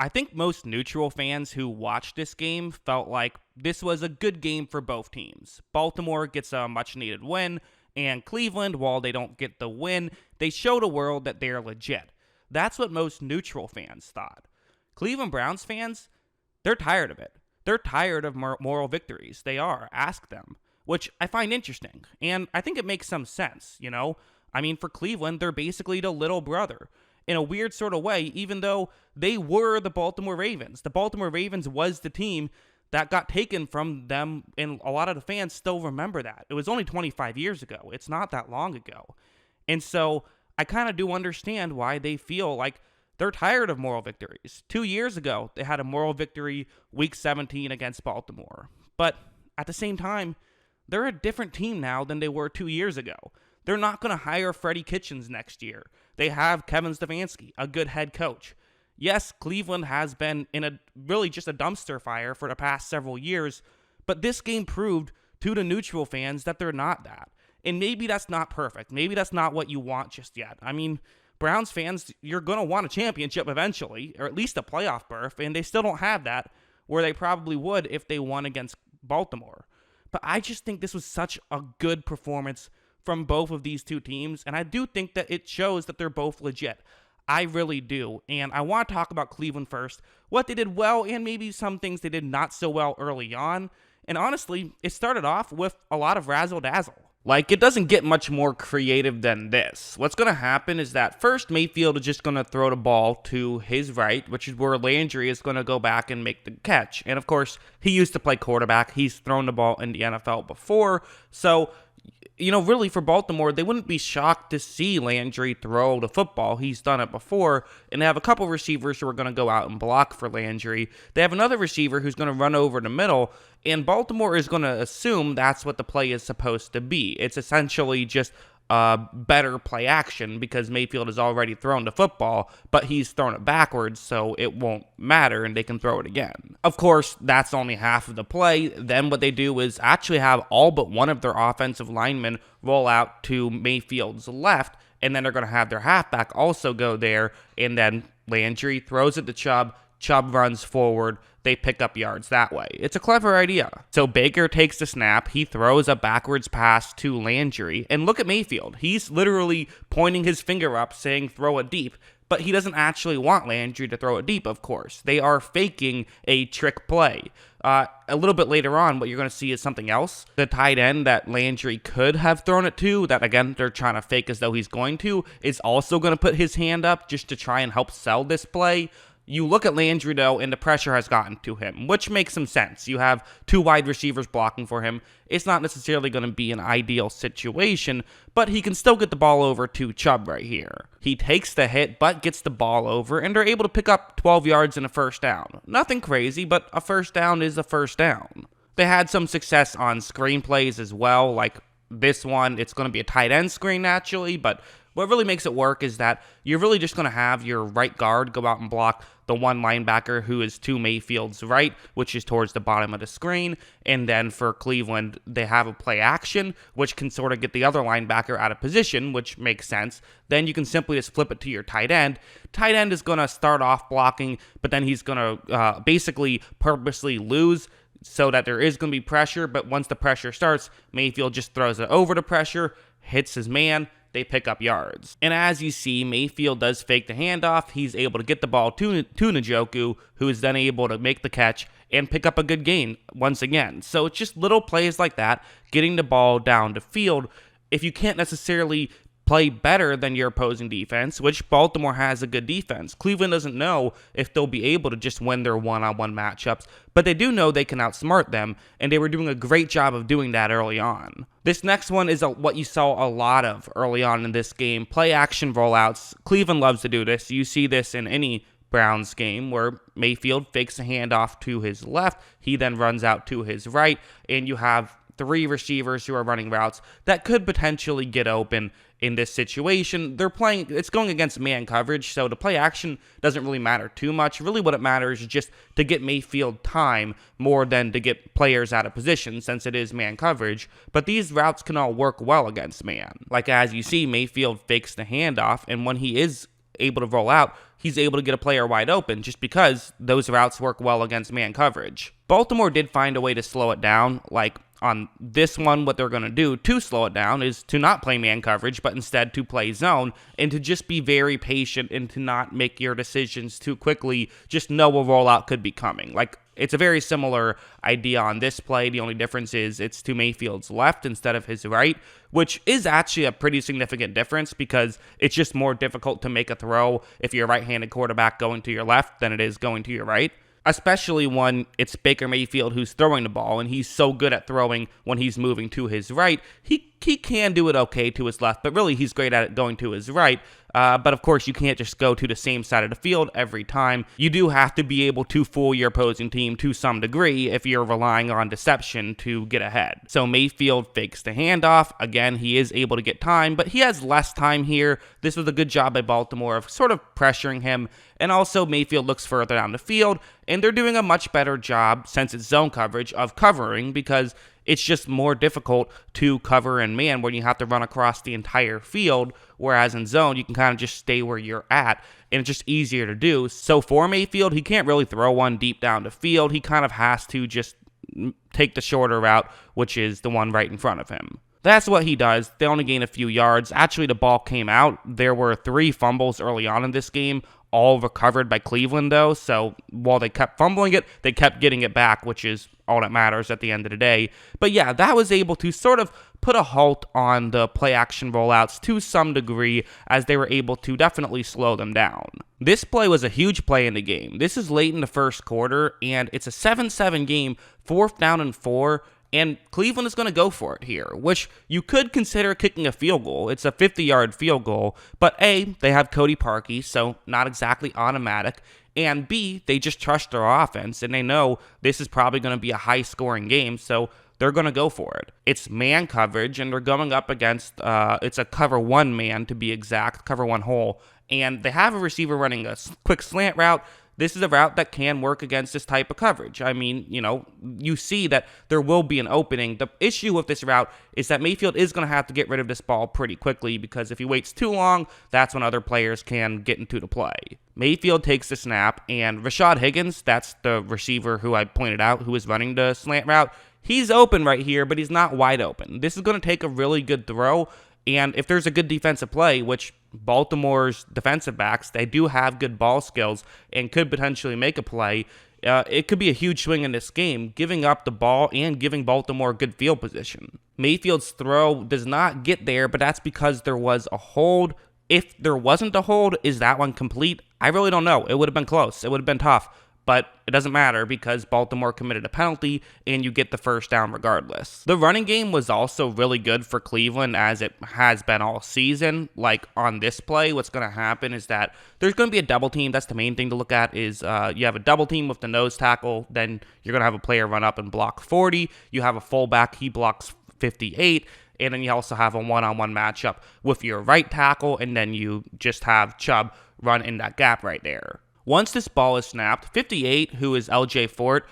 I think most neutral fans who watched this game felt like this was a good game for both teams. Baltimore gets a much needed win, and Cleveland, while they don't get the win, they show the world that they're legit. That's what most neutral fans thought. Cleveland Browns fans, they're tired of it. They're tired of moral victories. They are. Ask them. Which I find interesting. And I think it makes some sense, you know? I mean, for Cleveland, they're basically the little brother. In a weird sort of way, even though they were the Baltimore Ravens. The Baltimore Ravens was the team that got taken from them, and a lot of the fans still remember that. It was only 25 years ago. It's not that long ago. And so I kind of do understand why they feel like they're tired of moral victories. 2 years ago, they had a moral victory week 17 against Baltimore. But at the same time, they're a different team now than they were 2 years ago. They're not going to hire Freddie Kitchens next year. They have Kevin Stefanski, a good head coach. Yes, Cleveland has been in a really just a dumpster fire for the past several years, but this game proved to the neutral fans that they're not that. And maybe that's not perfect. Maybe that's not what you want just yet. I mean, Browns fans, you're going to want a championship eventually, or at least a playoff berth, and they still don't have that, where they probably would if they won against Baltimore. But I just think this was such a good performance from both of these two teams, and I do think that it shows that they're both legit. I really do, and I want to talk about Cleveland first, what they did well, and maybe some things they did not so well early on, and honestly, it started off with a lot of razzle-dazzle. Like, it doesn't get much more creative than this. What's going to happen is that first, Mayfield is just going to throw the ball to his right, which is where Landry is going to go back and make the catch. And of course, he used to play quarterback. He's thrown the ball in the NFL before. So, you know, really for Baltimore, they wouldn't be shocked to see Landry throw the football. He's done it before. And they have a couple receivers who are going to go out and block for Landry. They have another receiver who's going to run over the middle. And Baltimore is going to assume that's what the play is supposed to be. It's essentially just better play action because Mayfield has already thrown the football, but he's thrown it backwards, so it won't matter, and they can throw it again. Of course, that's only half of the play. Then what they do is actually have all but one of their offensive linemen roll out to Mayfield's left, and then they're going to have their halfback also go there, and then Landry throws it to Chubb. Chubb runs forward. They pick up yards that way. It's a clever idea. So Baker takes the snap. He throws a backwards pass to Landry. And look at Mayfield. He's literally pointing his finger up saying throw it deep. But he doesn't actually want Landry to throw it deep, of course. They are faking a trick play. A little bit later on, what you're going to see is something else. The tight end that Landry could have thrown it to, that again, they're trying to fake as though he's going to, is also going to put his hand up just to try and help sell this play. You look at Landry, though, and the pressure has gotten to him, which makes some sense. You have two wide receivers blocking for him. It's not necessarily going to be an ideal situation, but he can still get the ball over to Chubb right here. He takes the hit, but gets the ball over, and they're able to pick up 12 yards and a first down. Nothing crazy, but a first down is a first down. They had some success on screenplays as well, like this one. It's going to be a tight end screen, naturally, but what really makes it work is that you're really just going to have your right guard go out and block the one linebacker who is to Mayfield's right, which is towards the bottom of the screen. And then for Cleveland, they have a play action, which can sort of get the other linebacker out of position, which makes sense. Then you can simply just flip it to your tight end. Tight end is going to start off blocking, but then he's going to basically purposely lose so that there is going to be pressure. But once the pressure starts, Mayfield just throws it over the pressure, hits his man. They pick up yards. And as you see, Mayfield does fake the handoff. He's able to get the ball to Njoku, who is then able to make the catch and pick up a good gain once again. So it's just little plays like that, getting the ball down the field. If you can't necessarily play better than your opposing defense, which Baltimore has a good defense. Cleveland doesn't know if they'll be able to just win their one-on-one matchups, but they do know they can outsmart them, and they were doing a great job of doing that early on. This next one is what you saw a lot of early on in this game, play-action rollouts. Cleveland loves to do this. You see this in any Browns game where Mayfield fakes a handoff to his left, he then runs out to his right, and you have three receivers who are running routes that could potentially get open in this situation. It's going against man coverage, so the play action doesn't really matter too much. Really what it matters is just to get Mayfield time more than to get players out of position since it is man coverage. But these routes can all work well against man. Like as you see, Mayfield fakes the handoff, and when he is able to roll out, he's able to get a player wide open just because those routes work well against man coverage. Baltimore did find a way to slow it down. Like on this one, what they're going to do to slow it down is to not play man coverage, but instead to play zone and to just be very patient and to not make your decisions too quickly. Just know a rollout could be coming. Like, it's a very similar idea on this play. The only difference is it's to Mayfield's left instead of his right, which is actually a pretty significant difference because it's just more difficult to make a throw if you're a right-handed quarterback going to your left than it is going to your right. Especially when it's Baker Mayfield who's throwing the ball, and he's so good at throwing when he's moving to his right. He can do it okay to his left, but really he's great at it going to his right. But of course, you can't just go to the same side of the field every time. You do have to be able to fool your opposing team to some degree if you're relying on deception to get ahead. So Mayfield fakes the handoff. Again, he is able to get time, but he has less time here. This was a good job by Baltimore of sort of pressuring him. And also Mayfield looks further down the field, and they're doing a much better job, since it's zone coverage, of covering because it's just more difficult to cover in man when you have to run across the entire field, whereas in zone, you can kind of just stay where you're at, and it's just easier to do. So for Mayfield, he can't really throw one deep down the field. He kind of has to just take the shorter route, which is the one right in front of him. That's what he does. They only gain a few yards. Actually, the ball came out. There were 3 fumbles early on in this game, all recovered by Cleveland, though. So while they kept fumbling it, they kept getting it back, which is all that matters at the end of the day. But yeah, that was able to sort of put a halt on the play-action rollouts to some degree, as they were able to definitely slow them down. This play was a huge play in the game. This is late in the first quarter, and it's a 7-7 game, 4th down and 4, and Cleveland is going to go for it here, which you could consider kicking a field goal. It's a 50-yard field goal, but A, they have Cody Parkey, so not exactly automatic, and B, they just trust their offense, and they know this is probably going to be a high-scoring game, so they're going to go for it. It's man coverage, and they're going up against, it's a cover 1 man to be exact, cover 1 hole, and they have a receiver running a quick slant route. This is a route that can work against this type of coverage. I mean, you see that there will be an opening. The issue with this route is that Mayfield is going to have to get rid of this ball pretty quickly, because if he waits too long, that's when other players can get into the play. Mayfield takes the snap, and Rashad Higgins, that's the receiver who I pointed out who is running the slant route, he's open right here, but he's not wide open. This is going to take a really good throw. And if there's a good defensive play, which Baltimore's defensive backs, they do have good ball skills and could potentially make a play, it could be a huge swing in this game, giving up the ball and giving Baltimore good field position. Mayfield's throw does not get there, but that's because there was a hold. If there wasn't a hold, is that one complete? I really don't know. It would have been close. It would have been tough. But it doesn't matter because Baltimore committed a penalty and you get the first down regardless. The running game was also really good for Cleveland, as it has been all season. Like on this play, what's going to happen is that there's going to be a double team. That's the main thing to look at is you have a double team with the nose tackle. Then you're going to have a player run up and block 40. You have a fullback. He blocks 58. And then you also have a one-on-one matchup with your right tackle. And then you just have Chubb run in that gap right there. Once this ball is snapped, 58, who is LJ Fort,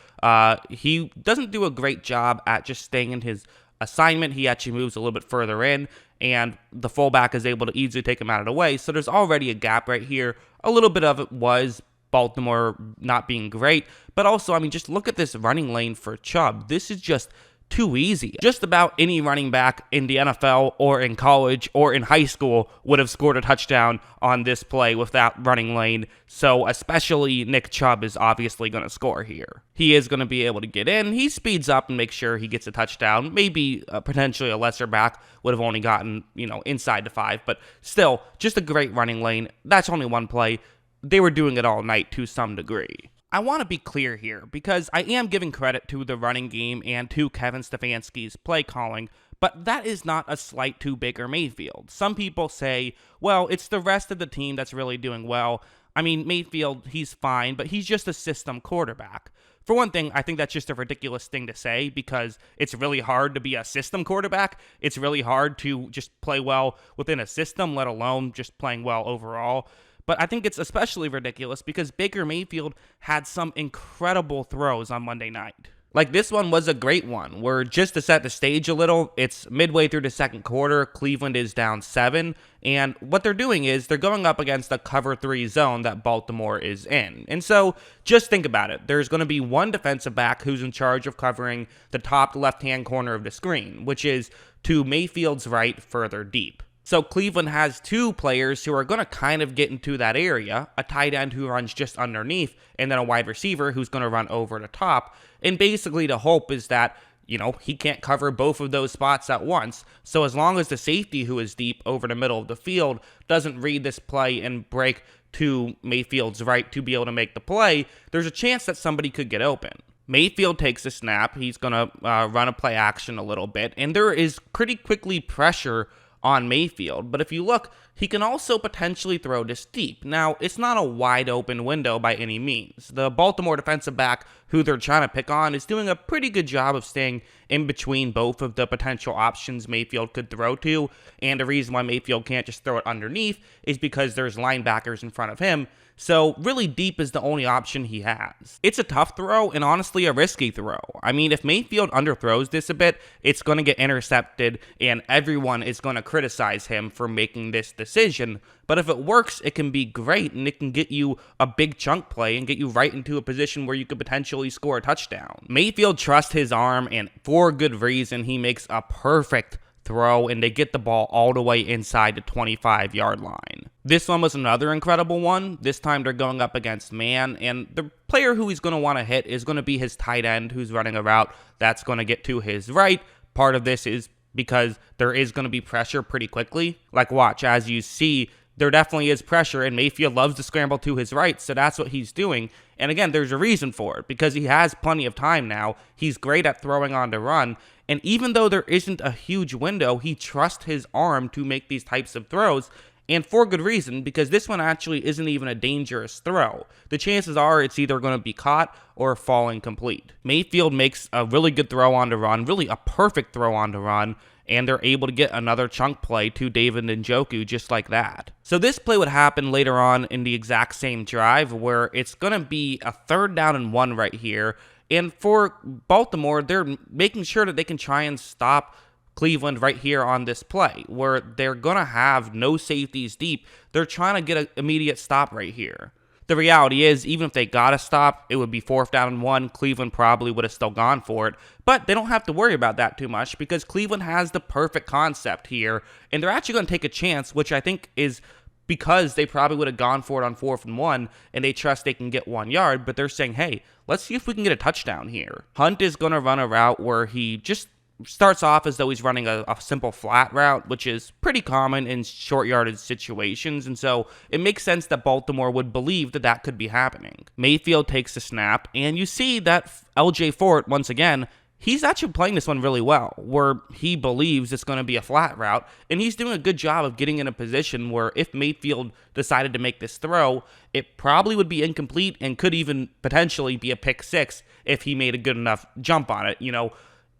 he doesn't do a great job at just staying in his assignment. He actually moves a little bit further in, and the fullback is able to easily take him out of the way. So there's already a gap right here. A little bit of it was Baltimore not being great, but also, I mean, just look at this running lane for Chubb. This is just too easy. Just about any running back in the NFL or in college or in high school would have scored a touchdown on this play with that running lane. So especially Nick Chubb is obviously going to score here. He is going to be able to get in. He speeds up and makes sure he gets a touchdown. Maybe potentially a lesser back would have only gotten, inside the 5, but still just a great running lane. That's only one play. They were doing it all night to some degree. I want to be clear here, because I am giving credit to the running game and to Kevin Stefanski's play calling, but that is not a slight to Baker Mayfield. Some people say, well, it's the rest of the team that's really doing well. I mean, Mayfield, he's fine, but he's just a system quarterback. For one thing, I think that's just a ridiculous thing to say, because it's really hard to be a system quarterback. It's really hard to just play well within a system, let alone just playing well overall. But I think it's especially ridiculous because Baker Mayfield had some incredible throws on Monday night. Like, this one was a great one, where just to set the stage a little, it's midway through the second quarter, Cleveland is down 7, and what they're doing is they're going up against a cover 3 zone that Baltimore is in. And so, just think about it. There's going to be one defensive back who's in charge of covering the top left-hand corner of the screen, which is to Mayfield's right further deep. So Cleveland has 2 players who are going to kind of get into that area, a tight end who runs just underneath, and then a wide receiver who's going to run over the top. And basically the hope is that, he can't cover both of those spots at once. So as long as the safety who is deep over the middle of the field doesn't read this play and break to Mayfield's right to be able to make the play, there's a chance that somebody could get open. Mayfield takes a snap. He's going to run a play action a little bit, and there is pretty quickly pressure on Mayfield, but if you look, he can also potentially throw this deep. Now, it's not a wide open window by any means. The Baltimore defensive back who they're trying to pick on is doing a pretty good job of staying in between both of the potential options Mayfield could throw to, and the reason why Mayfield can't just throw it underneath is because there's linebackers in front of him. So really deep is the only option he has. It's a tough throw and honestly a risky throw. I mean, if Mayfield underthrows this a bit, it's going to get intercepted and everyone is going to criticize him for making this decision. But if it works, it can be great and it can get you a big chunk play and get you right into a position where you could potentially score a touchdown. Mayfield trusts his arm, and for good reason, he makes a perfect throw, and they get the ball all the way inside the 25-yard line. This one was another incredible one. This time they're going up against man, and the player who he's going to want to hit is going to be his tight end who's running a route that's going to get to his right. Part of this is because there is going to be pressure pretty quickly. Like, watch, as you see, there definitely is pressure, and Mayfield loves to scramble to his right, so that's what he's doing. And again, there's a reason for it, because he has plenty of time now. He's great at throwing on the run, and even though there isn't a huge window, he trusts his arm to make these types of throws, and for good reason, because this one actually isn't even a dangerous throw. The chances are it's either going to be caught or falling complete. Mayfield makes a really good throw on the run, really a perfect throw on the run, and they're able to get another chunk play to David Njoku just like that. So this play would happen later on in the exact same drive, where it's going to be a 3rd down and 1 right here. And for Baltimore, they're making sure that they can try and stop Cleveland right here on this play, where they're going to have no safeties deep. They're trying to get an immediate stop right here. The reality is, even if they got a stop, it would be 4th down and 1. Cleveland probably would have still gone for it. But they don't have to worry about that too much, because Cleveland has the perfect concept here. And they're actually going to take a chance, which I think is because they probably would have gone for it on 4th and 1, and they trust they can get 1 yard. But they're saying, hey, let's see if we can get a touchdown here. Hunt is going to run a route where he just starts off as though he's running a simple flat route, which is pretty common in short yardage situations, and so it makes sense that Baltimore would believe that that could be happening. Mayfield takes the snap, and you see that LJ Fort, once again, he's actually playing this one really well, where he believes it's going to be a flat route, and he's doing a good job of getting in a position where if Mayfield decided to make this throw, it probably would be incomplete and could even potentially be a pick 6 if he made a good enough jump on it.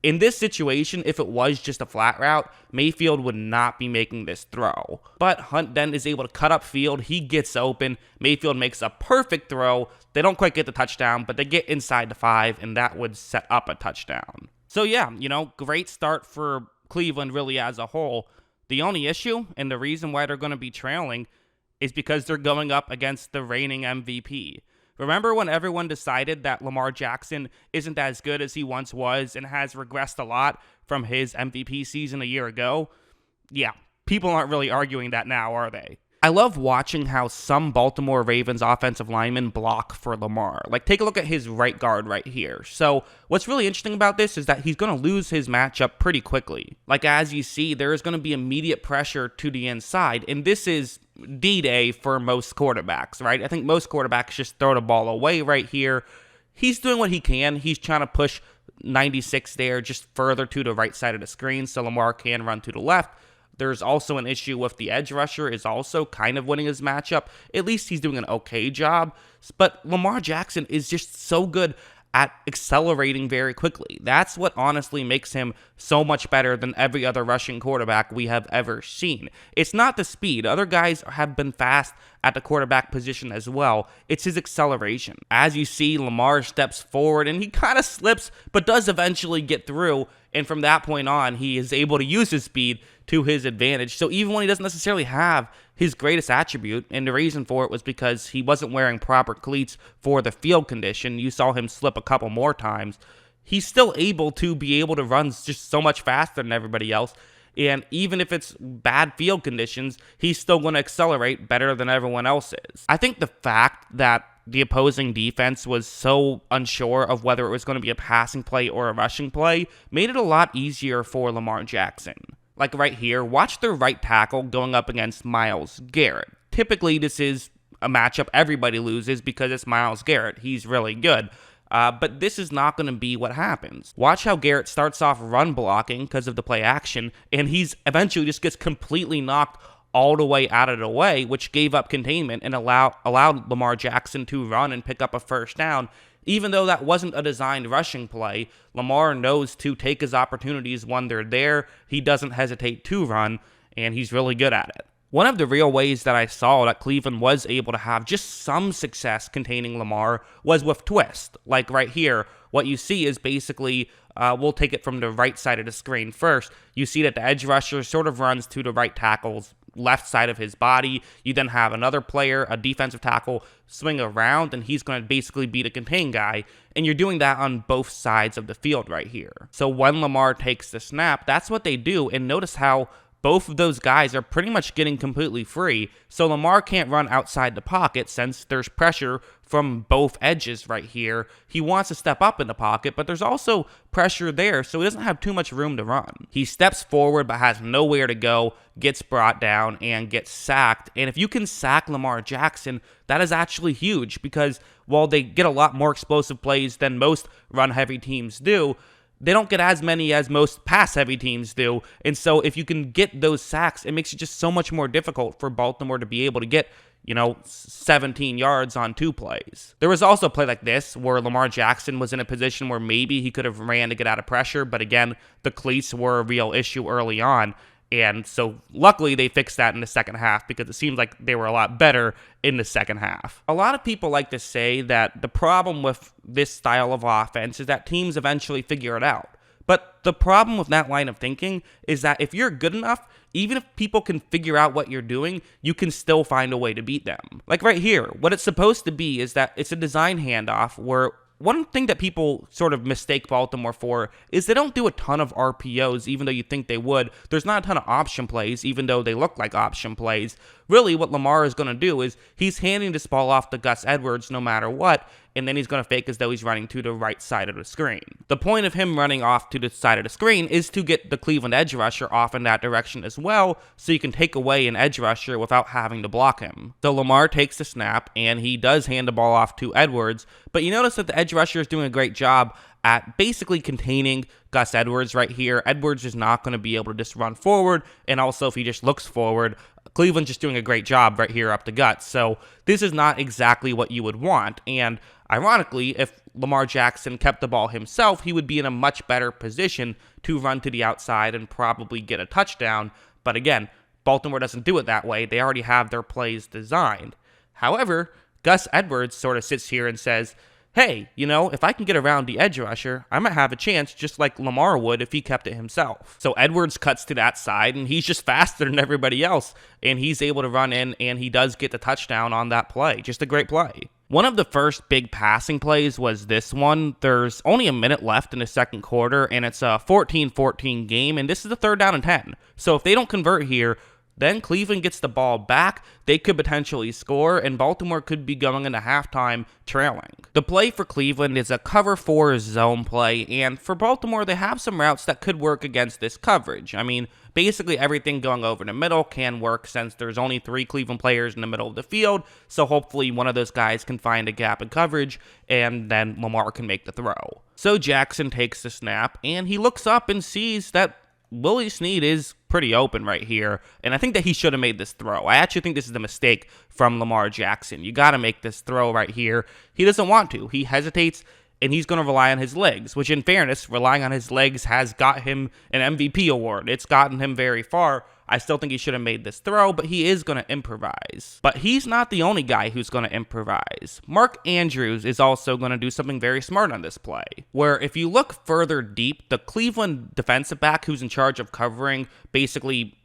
In this situation, if it was just a flat route, Mayfield would not be making this throw. But Hunt then is able to cut up field. He gets open. Mayfield makes a perfect throw. They don't quite get the touchdown, but they get inside the 5, and that would set up a touchdown. So yeah, great start for Cleveland really as a whole. The only issue, and the reason why they're going to be trailing, is because they're going up against the reigning MVP. Remember when everyone decided that Lamar Jackson isn't as good as he once was and has regressed a lot from his MVP season a year ago? Yeah, people aren't really arguing that now, are they? I love watching how some Baltimore Ravens offensive linemen block for Lamar. Like, take a look at his right guard right here. So what's really interesting about this is that he's going to lose his matchup pretty quickly. Like, as you see, there is going to be immediate pressure to the inside, and this is D-Day for most quarterbacks, right? I think most quarterbacks just throw the ball away right here. He's doing what he can. He's trying to push 96 there just further to the right side of the screen so Lamar can run to the left. There's also an issue with the edge rusher is also kind of winning his matchup. At least he's doing an okay job. But Lamar Jackson is just so good at accelerating very quickly. That's what honestly makes him so much better than every other rushing quarterback we have ever seen. It's not the speed. Other guys have been fast at the quarterback position as well. It's his acceleration. As you see, Lamar steps forward and he kind of slips, but does eventually get through. And from that point on, he is able to use his speed to his advantage. So even when he doesn't necessarily have his greatest attribute, and the reason for it was because he wasn't wearing proper cleats for the field condition, you saw him slip a couple more times, he's still able to run just so much faster than everybody else. And even if it's bad field conditions, he's still going to accelerate better than everyone else is. I think the fact that the opposing defense was so unsure of whether it was going to be a passing play or a rushing play made it a lot easier for Lamar Jackson. Like right here, watch the right tackle going up against Myles Garrett. Typically, this is a matchup everybody loses because it's Myles Garrett. He's really good. But this is not going to be what happens. Watch how Garrett starts off run blocking because of the play action, and he's eventually just gets completely knocked all the way out of the way, which gave up containment and allowed Lamar Jackson to run and pick up a first down. Even though that wasn't a designed rushing play, Lamar knows to take his opportunities when they're there. He doesn't hesitate to run, and he's really good at it. One of the real ways that I saw that Cleveland was able to have just some success containing Lamar was with twist. Like right here, what you see is basically, we'll take it from the right side of the screen first. You see that the edge rusher sort of runs to the right tackle's left side of his body. You then have another player, a defensive tackle, swing around, and he's going to basically be the contain guy. And you're doing that on both sides of the field right here. So when Lamar takes the snap, that's what they do. And notice how both of those guys are pretty much getting completely free, so Lamar can't run outside the pocket since there's pressure from both edges right here. He wants to step up in the pocket, but there's also pressure there, so he doesn't have too much room to run. He steps forward but has nowhere to go, gets brought down, and gets sacked. And if you can sack Lamar Jackson, that is actually huge because while they get a lot more explosive plays than most run-heavy teams do, they don't get as many as most pass-heavy teams do. And so if you can get those sacks, it makes it just so much more difficult for Baltimore to be able to get, 17 yards on 2 plays. There was also a play like this where Lamar Jackson was in a position where maybe he could have ran to get out of pressure, but again, the cleats were a real issue early on. And so luckily they fixed that in the second half because it seems like they were a lot better in the second half. A lot of people like to say that the problem with this style of offense is that teams eventually figure it out. But the problem with that line of thinking is that if you're good enough, even if people can figure out what you're doing, you can still find a way to beat them. Like right here, what it's supposed to be is that it's a design handoff where one thing that people sort of mistake Baltimore for is they don't do a ton of RPOs, even though you think they would. There's not a ton of option plays, even though they look like option plays. Really, what Lamar is going to do is he's handing this ball off to Gus Edwards no matter what, and then he's going to fake as though he's running to the right side of the screen. The point of him running off to the side of the screen is to get the Cleveland edge rusher off in that direction as well, so you can take away an edge rusher without having to block him. So Lamar takes the snap, and he does hand the ball off to Edwards, but you notice that the edge rusher is doing a great job at basically containing Gus Edwards right here. Edwards is not going to be able to just run forward, and also if he just looks forward, Cleveland's just doing a great job right here up the gut. So this is not exactly what you would want, and ironically, if Lamar Jackson kept the ball himself, he would be in a much better position to run to the outside and probably get a touchdown. But again, Baltimore doesn't do it that way. They already have their plays designed. However, Gus Edwards sort of sits here and says, hey, if I can get around the edge rusher, I might have a chance just like Lamar would if he kept it himself. So Edwards cuts to that side, and he's just faster than everybody else, and he's able to run in, and he does get the touchdown on that play. Just a great play. One of the first big passing plays was this one. There's only a minute left in the second quarter, and it's a 14-14 game, and this is a 3rd down and 10. So if they don't convert here, then Cleveland gets the ball back, they could potentially score, and Baltimore could be going into halftime trailing. The play for Cleveland is a cover 4 zone play, and for Baltimore, they have some routes that could work against this coverage. I mean, basically everything going over the middle can work since there's only 3 Cleveland players in the middle of the field, so hopefully one of those guys can find a gap in coverage, and then Lamar can make the throw. So Jackson takes the snap, and he looks up and sees that Willie Snead is pretty open right here, and I think that he should have made this throw. I actually think this is a mistake from Lamar Jackson. You got to make this throw right here. He doesn't want to. He hesitates, and he's going to rely on his legs, which in fairness, relying on his legs has got him an MVP award. It's gotten him very far. I still think he should have made this throw, but he is going to improvise. But he's not the only guy who's going to improvise. Mark Andrews is also going to do something very smart on this play, where if you look further deep, the Cleveland defensive back who's in charge of covering basically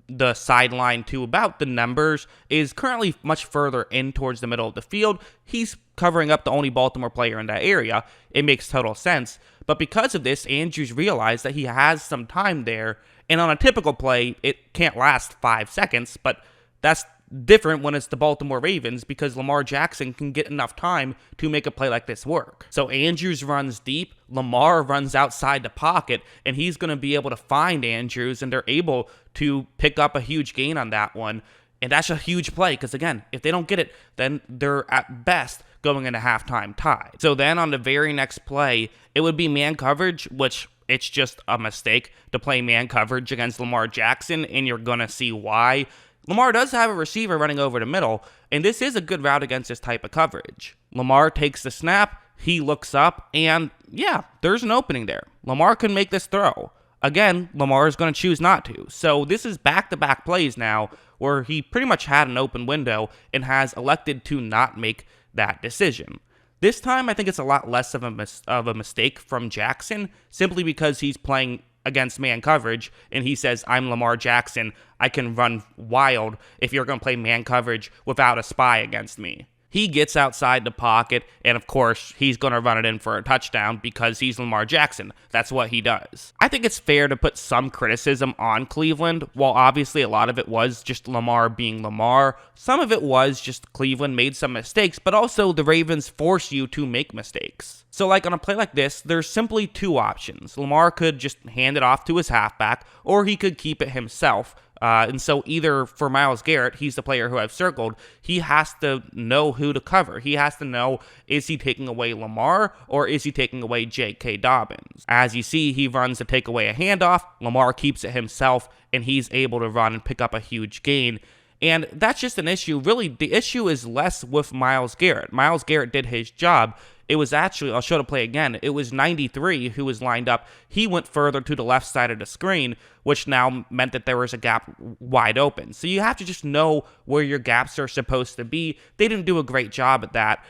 the sideline to about the numbers is currently much further in towards the middle of the field. He's covering up the only Baltimore player in that area. It makes total sense. But because of this, Andrews realized that he has some time there. And on a typical play, it can't last 5 seconds, but that's different when it's the Baltimore Ravens because Lamar Jackson can get enough time to make a play like this work. So Andrews runs deep, Lamar runs outside the pocket, and he's going to be able to find Andrews, and they're able to pick up a huge gain on that one. And that's a huge play because, again, if they don't get it, then they're at best going into halftime tied. So then on the very next play, it would be man coverage, which it's just a mistake to play man coverage against Lamar Jackson, and you're going to see why. Lamar does have a receiver running over the middle, and this is a good route against this type of coverage. Lamar takes the snap, he looks up, and yeah, there's an opening there. Lamar can make this throw. Again, Lamar is going to choose not to. So this is back-to-back plays now where he pretty much had an open window and has elected to not make that decision. This time, I think it's a lot less of a mistake from Jackson, simply because he's playing against man coverage, and he says, I'm Lamar Jackson, I can run wild if you're going to play man coverage without a spy against me. He gets outside the pocket, and of course, he's going to run it in for a touchdown because he's Lamar Jackson. That's what he does. I think it's fair to put some criticism on Cleveland. While obviously a lot of it was just Lamar being Lamar, some of it was just Cleveland made some mistakes, but also the Ravens force you to make mistakes. So like on a play like this, there's simply two options. Lamar could just hand it off to his halfback, or he could keep it himself. And so either for Myles Garrett, he's the player who I've circled, he has to know who to cover. He has to know, is he taking away Lamar or is he taking away J.K. Dobbins? As you see, he runs to take away a handoff. Lamar keeps it himself, and he's able to run and pick up a huge gain. And that's just an issue. Really, the issue is less with Myles Garrett. Myles Garrett did his job. It was actually, I'll show the play again, it was 93 who was lined up. He went further to the left side of the screen, which now meant that there was a gap wide open. So you have to just know where your gaps are supposed to be. They didn't do a great job at that.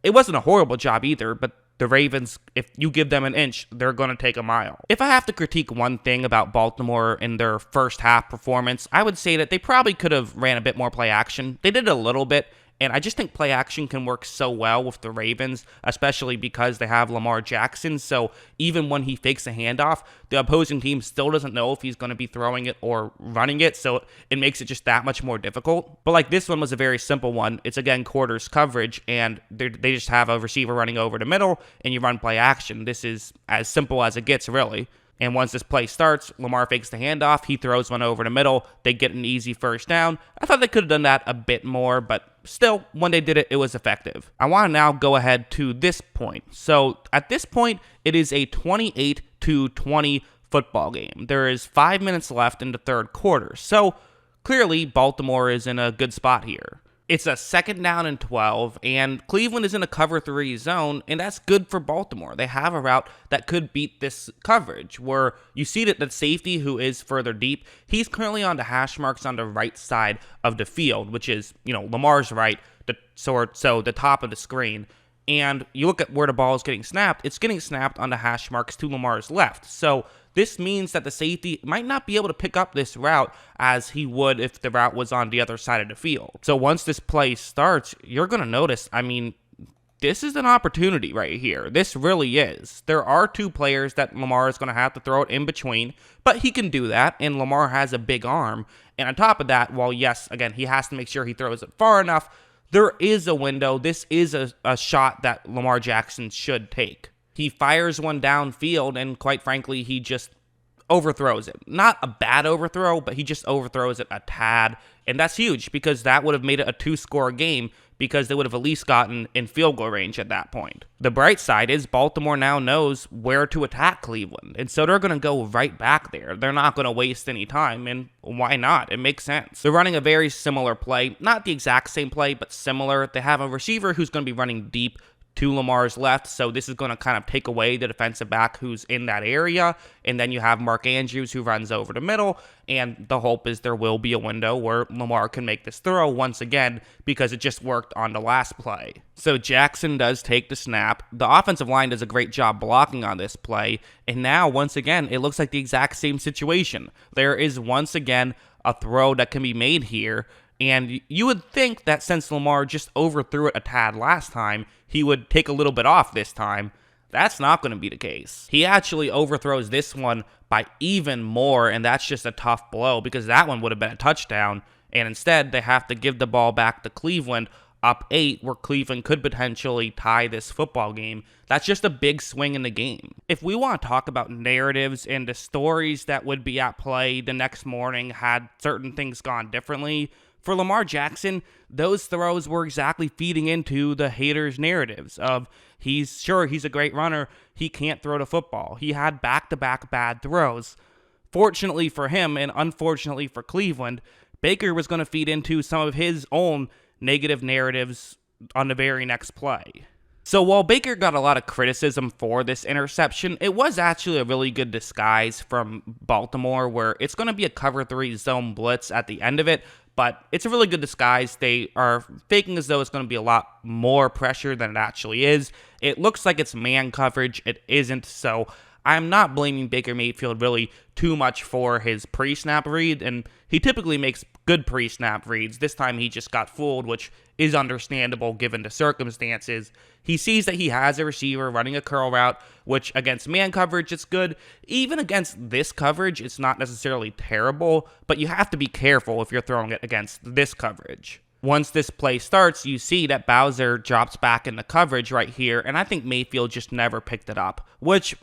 It wasn't a horrible job either, but the Ravens, if you give them an inch, they're going to take a mile. If I have to critique one thing about Baltimore in their first half performance, I would say that they probably could have ran a bit more play action. They did a little bit, and I just think play action can work so well with the Ravens, especially because they have Lamar Jackson. So even when he fakes a handoff, the opposing team still doesn't know if he's going to be throwing it or running it. So it makes it just that much more difficult. But like this one was a very simple one. It's again quarters coverage, and they just have a receiver running over the middle, and you run play action. This is as simple as it gets, really. And once this play starts, Lamar fakes the handoff, he throws one over the middle, they get an easy first down. I thought they could have done that a bit more, but still, when they did it, it was effective. I want to now go ahead to this point. So at this point, it is a 28-20 football game. There is 5 minutes left in the third quarter. So clearly, Baltimore is in a good spot here. It's a second down and 12, and Cleveland is in a cover 3 zone, and that's good for Baltimore. They have a route that could beat this coverage, where you see that the safety, who is further deep, he's currently on the hash marks on the right side of the field, which is, Lamar's right, so the top of the screen. And you look at where the ball is getting snapped, it's getting snapped on the hash marks to Lamar's left. So this means that the safety might not be able to pick up this route as he would if the route was on the other side of the field. So once this play starts, you're going to notice, this is an opportunity right here. This really is. There are two players that Lamar is going to have to throw it in between, but he can do that, and Lamar has a big arm. And on top of that, while yes, again, he has to make sure he throws it far enough, there is a window. This is a shot that Lamar Jackson should take. He fires one downfield, and quite frankly, he just overthrows it. Not a bad overthrow, but he just overthrows it a tad. And that's huge because that would have made it a 2-score game because they would have at least gotten in field goal range at that point. The bright side is Baltimore now knows where to attack Cleveland, and so they're going to go right back there. They're not going to waste any time, and why not? It makes sense. They're running a very similar play, not the exact same play, but similar. They have a receiver who's going to be running deep to Lamar's left, so this is going to kind of take away the defensive back who's in that area, and then you have Mark Andrews who runs over the middle, and the hope is there will be a window where Lamar can make this throw once again because it just worked on the last play. So Jackson does take the snap. The offensive line does a great job blocking on this play, and now once again it looks like the exact same situation. There is once again a throw that can be made here. And you would think that since Lamar just overthrew it a tad last time, he would take a little bit off this time. That's not going to be the case. He actually overthrows this one by even more, and that's just a tough blow because that one would have been a touchdown. And instead, they have to give the ball back to Cleveland up 8, where Cleveland could potentially tie this football game. That's just a big swing in the game. If we want to talk about narratives and the stories that would be at play the next morning had certain things gone differently, for Lamar Jackson, those throws were exactly feeding into the haters' narratives of he's a great runner, he can't throw the football. He had back-to-back bad throws. Fortunately for him and unfortunately for Cleveland, Baker was going to feed into some of his own negative narratives on the very next play. So while Baker got a lot of criticism for this interception, it was actually a really good disguise from Baltimore where it's going to be a cover 3 zone blitz at the end of it, but it's a really good disguise. They are faking as though it's going to be a lot more pressure than it actually is. It looks like it's man coverage. It isn't, so I'm not blaming Baker Mayfield really too much for his pre-snap read, and he typically makes good pre-snap reads. This time he just got fooled, which is understandable given the circumstances. He sees that he has a receiver running a curl route, which against man coverage, it's good. Even against this coverage, it's not necessarily terrible, but you have to be careful if you're throwing it against this coverage. Once this play starts, you see that Bowser drops back into coverage right here, and I think Mayfield just never picked it up, which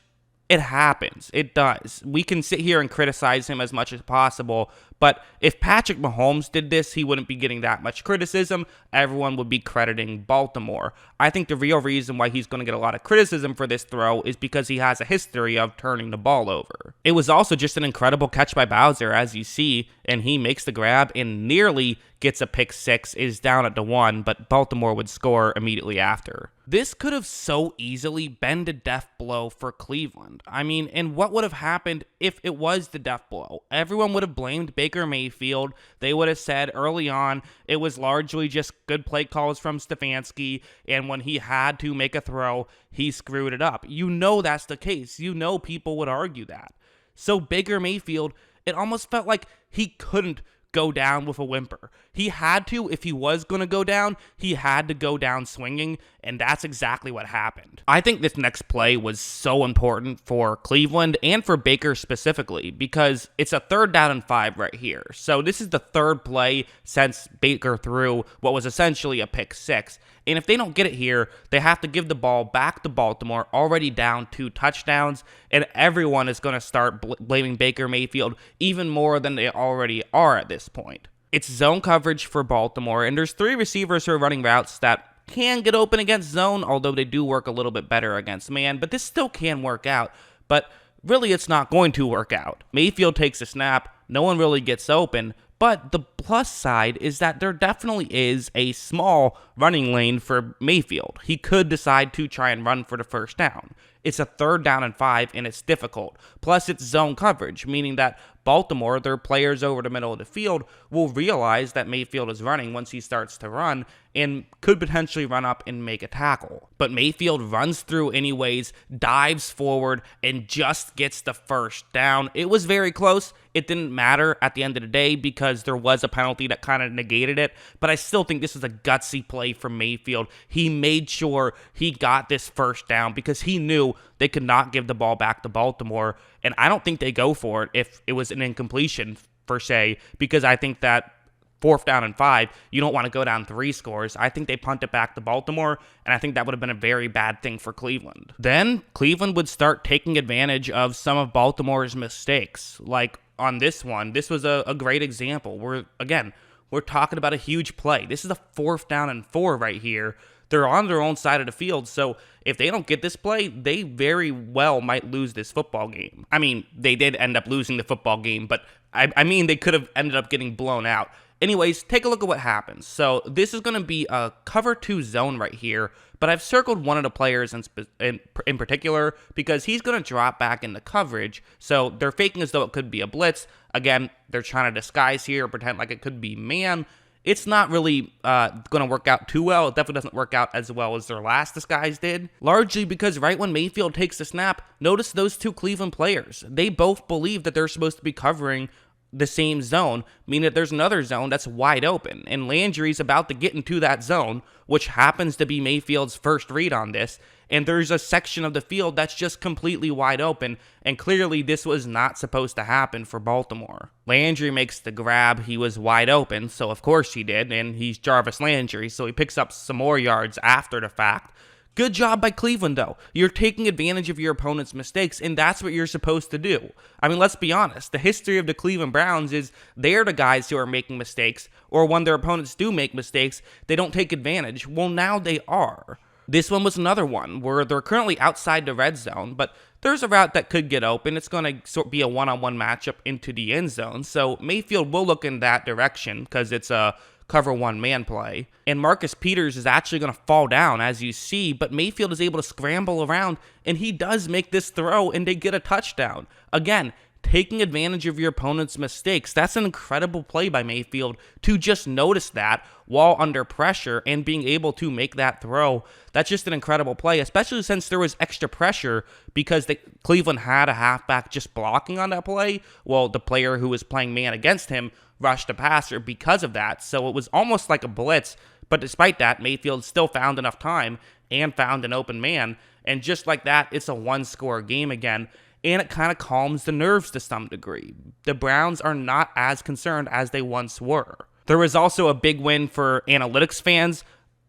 it happens. It does. We can sit here and criticize him as much as possible, but if Patrick Mahomes did this, he wouldn't be getting that much criticism. Everyone would be crediting Baltimore. I think the real reason why he's going to get a lot of criticism for this throw is because he has a history of turning the ball over. It was also just an incredible catch by Bowser, as you see, and he makes the grab and nearly gets a pick 6, is down at the 1, but Baltimore would score immediately after. This could have so easily been the death blow for Cleveland. I mean, and what would have happened if it was the death blow? Everyone would have blamed Baker Mayfield. They would have said early on it was largely just good play calls from Stefanski, and when he had to make a throw, he screwed it up. You know that's the case. You know people would argue that. So Baker Mayfield, it almost felt like he couldn't go down with a whimper. He had to, if he was going to go down, he had to go down swinging, and that's exactly what happened. I think this next play was so important for Cleveland and for Baker specifically because it's a 3rd down and 5 right here. So this is the 3rd play since Baker threw what was essentially a pick 6. And if they don't get it here, they have to give the ball back to Baltimore, already down 2 touchdowns, and everyone is going to start blaming Baker Mayfield even more than they already are at this point. It's zone coverage for Baltimore, and there's 3 receivers who are running routes that can get open against zone, although they do work a little bit better against man, but this still can work out. But really, it's not going to work out. Mayfield takes a snap, no one really gets open, but the plus side is that there definitely is a small running lane for Mayfield. He could decide to try and run for the first down. It's a 3rd down and 5, and it's difficult. Plus, it's zone coverage, meaning that Baltimore, their players over the middle of the field, will realize that Mayfield is running once he starts to run and could potentially run up and make a tackle. But Mayfield runs through anyways, dives forward, and just gets the first down. It was very close. It didn't matter at the end of the day because there was a penalty that kind of negated it, but I still think this is a gutsy play from Mayfield. He made sure he got this first down because he knew they could not give the ball back to Baltimore, and I don't think they go for it if it was an incompletion, per se, because I think that 4th down and 5, you don't want to go down 3 scores. I think they punt it back to Baltimore, and I think that would have been a very bad thing for Cleveland. Then Cleveland would start taking advantage of some of Baltimore's mistakes. Like on this one, this was a great example. We're talking about a huge play. This is a 4th down and 4 right here. They're on their own side of the field, so if they don't get this play, they very well might lose this football game. I mean, they did end up losing the football game, but I mean they could have ended up getting blown out. Anyways, take a look at what happens. So this is going to be a cover 2 zone right here, but I've circled one of the players in particular because he's going to drop back into coverage. So they're faking as though it could be a blitz. Again, they're trying to disguise here, pretend like it could be man. It's not really going to work out too well. It definitely doesn't work out as well as their last disguise did. Largely because right when Mayfield takes the snap, notice those 2 Cleveland players. They both believe that they're supposed to be covering the same zone, meaning that there's another zone that's wide open, and Landry's about to get into that zone, which happens to be Mayfield's first read on this, and there's a section of the field that's just completely wide open, and clearly this was not supposed to happen for Baltimore. Landry makes the grab. He was wide open, so of course he did, and he's Jarvis Landry, so he picks up some more yards after the fact. Good job by Cleveland, though. You're taking advantage of your opponent's mistakes, and that's what you're supposed to do. I mean, let's be honest. The history of the Cleveland Browns is they're the guys who are making mistakes, or when their opponents do make mistakes, they don't take advantage. Well, now they are. This one was another one where they're currently outside the red zone, but there's a route that could get open. It's going to be a one-on-one matchup into the end zone, so Mayfield will look in that direction because it's a cover 1 man play. And Marcus Peters is actually going to fall down, as you see, but Mayfield is able to scramble around, and he does make this throw, and they get a touchdown. Again, taking advantage of your opponent's mistakes. That's an incredible play by Mayfield to just notice that while under pressure and being able to make that throw. That's just an incredible play, especially since there was extra pressure because Cleveland had a halfback just blocking on that play. Well, the player who was playing man against him rushed the passer because of that. So it was almost like a blitz, but despite that, Mayfield still found enough time and found an open man. And just like that, it's a 1-score game again. And it kind of calms the nerves to some degree. The Browns are not as concerned as they once were. There was also a big win for analytics fans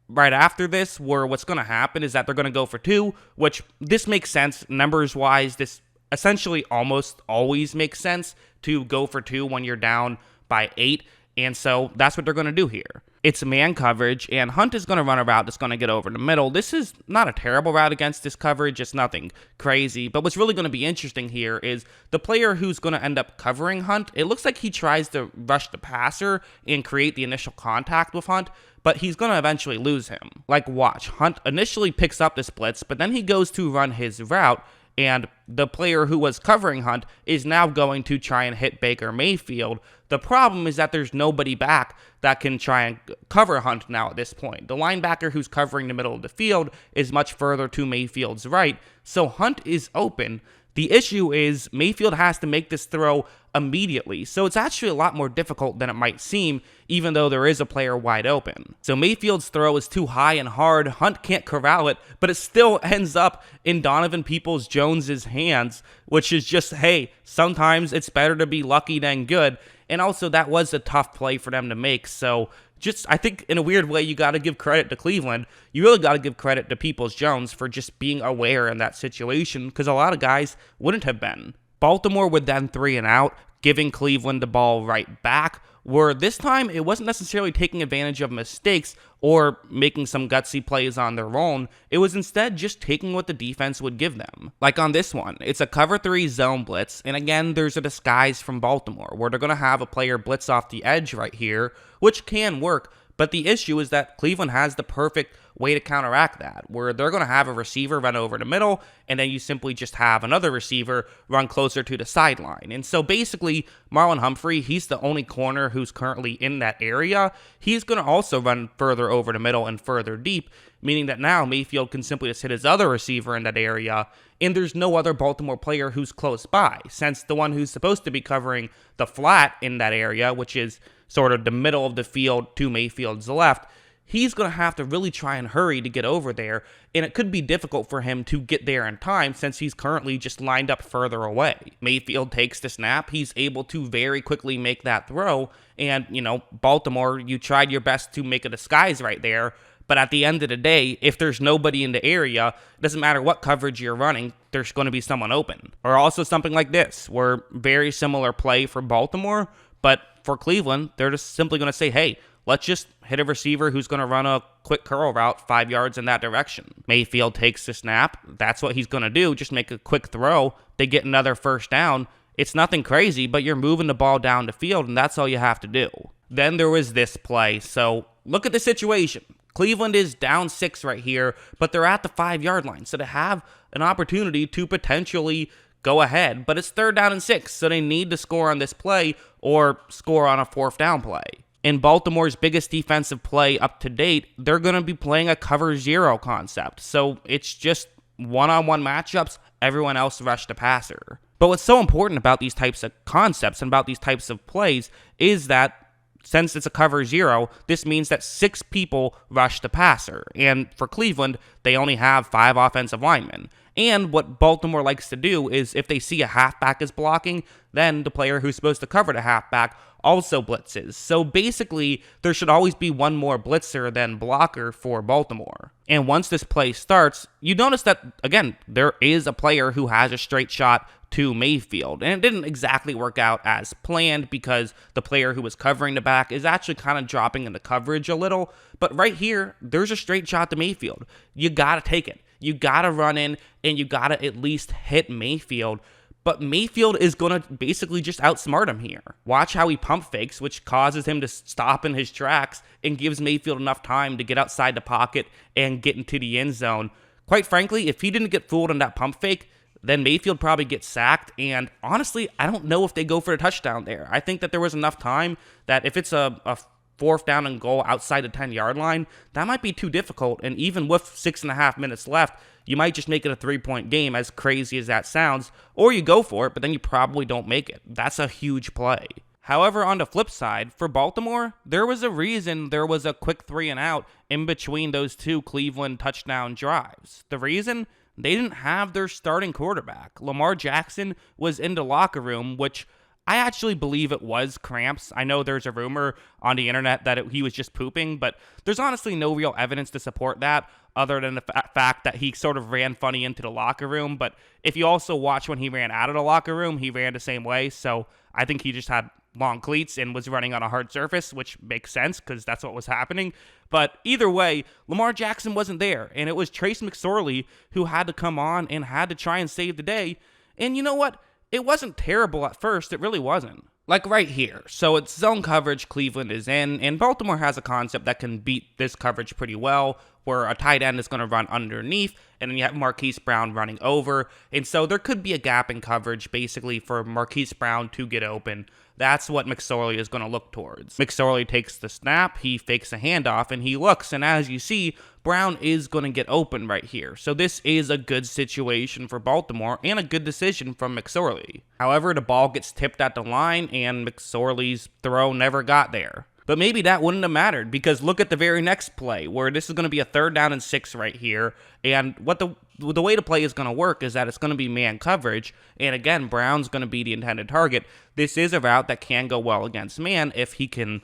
right after this, where what's going to happen is that they're going to go for 2, which this makes sense numbers-wise. This essentially almost always makes sense to go for 2 when you're down by 8, and so that's what they're going to do here. It's man coverage, and Hunt is going to run a route that's going to get over the middle. This is not a terrible route against this coverage. It's nothing crazy, but what's really going to be interesting here is the player who's going to end up covering Hunt. It looks like he tries to rush the passer and create the initial contact with Hunt, but he's going to eventually lose him. Like, watch. Hunt initially picks up this blitz, but then he goes to run his route, and the player who was covering Hunt is now going to try and hit Baker Mayfield. The problem is that there's nobody back that can try and cover Hunt now at this point. The linebacker who's covering the middle of the field is much further to Mayfield's right, so Hunt is open. The issue is Mayfield has to make this throw immediately, so it's actually a lot more difficult than it might seem, even though there is a player wide open. So Mayfield's throw is too high and hard. Hunt can't corral it, but it still ends up in Donovan Peoples-Jones's hands, which is just, hey, sometimes it's better to be lucky than good. And also, that was a tough play for them to make, so I think in a weird way, you got to give credit to Cleveland. You really got to give credit to Peoples-Jones for just being aware in that situation, because a lot of guys wouldn't have been. Baltimore would then 3 and out, giving Cleveland the ball right back, where this time it wasn't necessarily taking advantage of mistakes or making some gutsy plays on their own. It was instead just taking what the defense would give them. Like on this one, it's a cover 3 zone blitz, and again, there's a disguise from Baltimore, where they're going to have a player blitz off the edge right here, which can work, but the issue is that Cleveland has the perfect way to counteract that, where they're going to have a receiver run over the middle, and then you simply just have another receiver run closer to the sideline. And so basically, Marlon Humphrey, he's the only corner who's currently in that area. He's going to also run further over the middle and further deep, meaning that now Mayfield can simply just hit his other receiver in that area, and there's no other Baltimore player who's close by, since the one who's supposed to be covering the flat in that area, which is sort of the middle of the field to Mayfield's left, he's going to have to really try and hurry to get over there, and it could be difficult for him to get there in time since he's currently just lined up further away. Mayfield takes the snap. He's able to very quickly make that throw, and, Baltimore, you tried your best to make a disguise right there, but at the end of the day, if there's nobody in the area, it doesn't matter what coverage you're running, there's going to be someone open. Or also something like this, where very similar play for Baltimore, but for Cleveland, they're just simply going to say, hey, let's just hit a receiver who's going to run a quick curl route 5 yards in that direction. Mayfield takes the snap. That's what he's going to do. Just make a quick throw. They get another first down. It's nothing crazy, but you're moving the ball down the field, and that's all you have to do. Then there was this play. So look at the situation. Cleveland is down 6 right here, but they're at the 5-yard line. So they have an opportunity to potentially go ahead, but it's 3rd down and 6. So they need to score on this play or score on a 4th down play. In Baltimore's biggest defensive play up to date, they're going to be playing a cover 0 concept. So it's just one-on-one matchups, everyone else rush the passer. But what's so important about these types of concepts and about these types of plays is that since it's a cover 0, this means that 6 people rush the passer. And for Cleveland, they only have 5 offensive linemen. And what Baltimore likes to do is if they see a halfback is blocking, then the player who's supposed to cover the halfback also blitzes. So basically, there should always be one more blitzer than blocker for Baltimore. And once this play starts, you notice that, again, there is a player who has a straight shot to Mayfield. And it didn't exactly work out as planned because the player who was covering the back is actually kind of dropping into coverage a little. But right here, there's a straight shot to Mayfield. You got to take it. You got to run in and you got to at least hit Mayfield. But Mayfield is going to basically just outsmart him here. Watch how he pump fakes, which causes him to stop in his tracks and gives Mayfield enough time to get outside the pocket and get into the end zone. Quite frankly, if he didn't get fooled on that pump fake, then Mayfield probably gets sacked. And honestly, I don't know if they go for a touchdown there. I think that there was enough time that if it's a 4th down and goal outside the 10-yard line, that might be too difficult. And even with 6.5 minutes left, you might just make it a 3-point game, as crazy as that sounds, or you go for it, but then you probably don't make it. That's a huge play. However, on the flip side, for Baltimore, there was a reason there was a quick 3 and out in between those 2 Cleveland touchdown drives. The reason? They didn't have their starting quarterback. Lamar Jackson was in the locker room, which I actually believe it was cramps. I know there's a rumor on the internet that he was just pooping, but there's honestly no real evidence to support that other than the fact that he sort of ran funny into the locker room. But if you also watch when he ran out of the locker room, he ran the same way. So I think he just had long cleats and was running on a hard surface, which makes sense because that's what was happening. But either way, Lamar Jackson wasn't there, and it was Trace McSorley who had to come on and had to try and save the day. And you know what? It wasn't terrible at first. It really wasn't. Like right here. So it's zone coverage Cleveland is in, and Baltimore has a concept that can beat this coverage pretty well, where a tight end is going to run underneath, and then you have Marquise Brown running over. And so there could be a gap in coverage, basically, for Marquise Brown to get open. That's what McSorley is going to look towards. McSorley takes the snap, he fakes a handoff, and he looks, and as you see, Brown is going to get open right here. So this is a good situation for Baltimore, and a good decision from McSorley. However, the ball gets tipped at the line, and McSorley's throw never got there. But maybe that wouldn't have mattered, because look at the very next play, where this is going to be a 3rd down and 6 right here, and what the way to play is going to work is that it's going to be man coverage, and again, Brown's going to be the intended target. This is a route that can go well against man if he can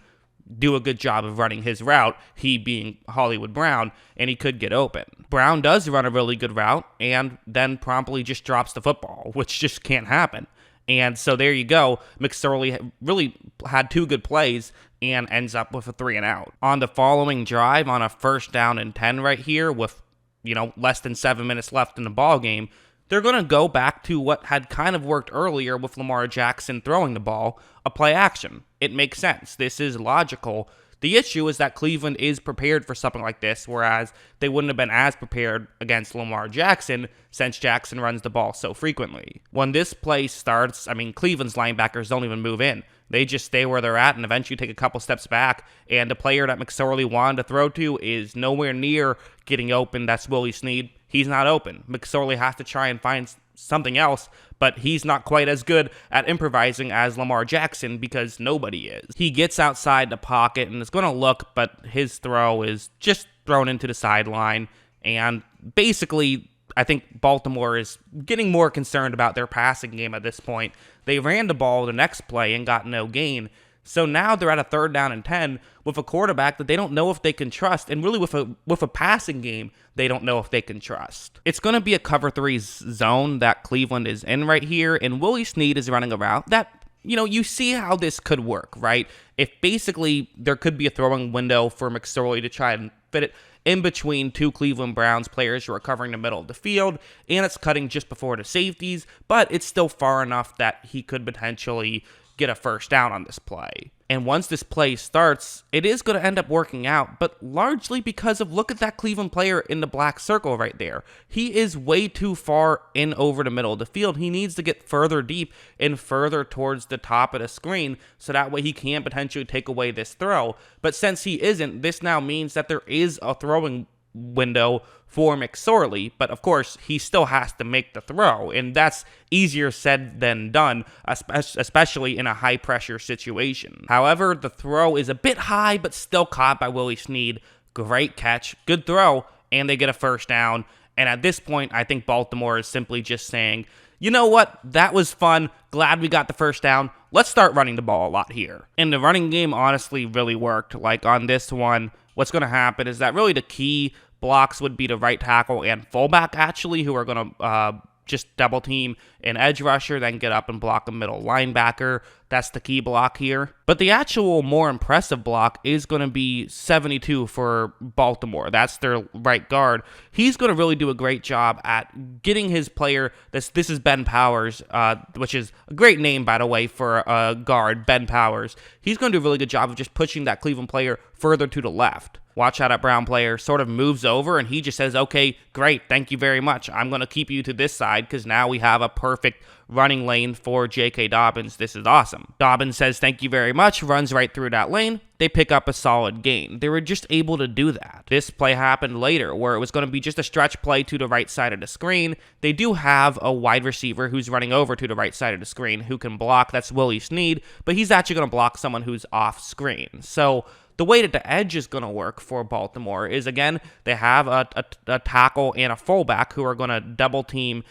do a good job of running his route, he being Hollywood Brown, and he could get open. Brown does run a really good route, and then promptly just drops the football, which just can't happen. And so there you go. McSorley really had 2 good plays and ends up with a 3 and out. On the following drive, on a 1st down and 10 right here with, less than 7 minutes left in the ball game, they're going to go back to what had kind of worked earlier with Lamar Jackson throwing the ball, a play action. It makes sense. This is logical. The issue is that Cleveland is prepared for something like this, whereas they wouldn't have been as prepared against Lamar Jackson since Jackson runs the ball so frequently. When this play starts, Cleveland's linebackers don't even move in. They just stay where they're at and eventually take a couple steps back, and the player that McSorley wanted to throw to is nowhere near getting open. That's Willie Snead. He's not open. McSorley has to try and find something else, but he's not quite as good at improvising as Lamar Jackson because nobody is. He gets outside the pocket and is going to look, but his throw is just thrown into the sideline, and basically I think Baltimore is getting more concerned about their passing game at this point. They ran the ball the next play and got no gain. So now they're at a 3rd down and 10 with a quarterback that they don't know if they can trust, and really with a passing game they don't know if they can trust. It's going to be a cover 3 zone that Cleveland is in right here, and Willie Snead is running a route that, you see how this could work, right? If basically there could be a throwing window for McSorley to try and fit it in between 2 Cleveland Browns players who are covering the middle of the field, and it's cutting just before the safeties, but it's still far enough that he could potentially get a first down on this play. And once this play starts, it is going to end up working out, but largely because of, look at that Cleveland player in the black circle right there. He is way too far in over the middle of the field. He needs to get further deep and further towards the top of the screen so that way he can potentially take away this throw. But since he isn't, this now means that there is a throwing window for McSorley, but of course he still has to make the throw, and that's easier said than done, especially in a high pressure situation. However, the throw is a bit high, but still caught by Willie Snead. Great catch, good throw, and they get a first down. And at this point, I think Baltimore is simply just saying, you know what, that was fun, glad we got the first down, let's start running the ball a lot here. And the running game honestly really worked. Like on this one, what's going to happen is that really the key blocks would be the right tackle and fullback, actually, who are going to just double team an edge rusher, then get up and block a middle linebacker. That's the key block here. But the actual more impressive block is going to be 72 for Baltimore. That's their right guard. He's going to really do a great job at getting his player. This is Ben Powers, which is a great name, by the way, for a guard, Ben Powers. He's going to do a really good job of just pushing that Cleveland player further to the left. Watch how that Brown player sort of moves over, and he just says, okay, great, thank you very much. I'm going to keep you to this side because now we have a perfect running lane for J.K. Dobbins. This is awesome. Dobbins says, thank you very much, runs right through that lane. They pick up a solid gain. They were just able to do that. This play happened later where it was going to be just a stretch play to the right side of the screen. They do have a wide receiver who's running over to the right side of the screen who can block. That's Willie Snead, but he's actually going to block someone who's off screen. So the way that the edge is going to work for Baltimore is, again, they have a tackle and a fullback who are going to double team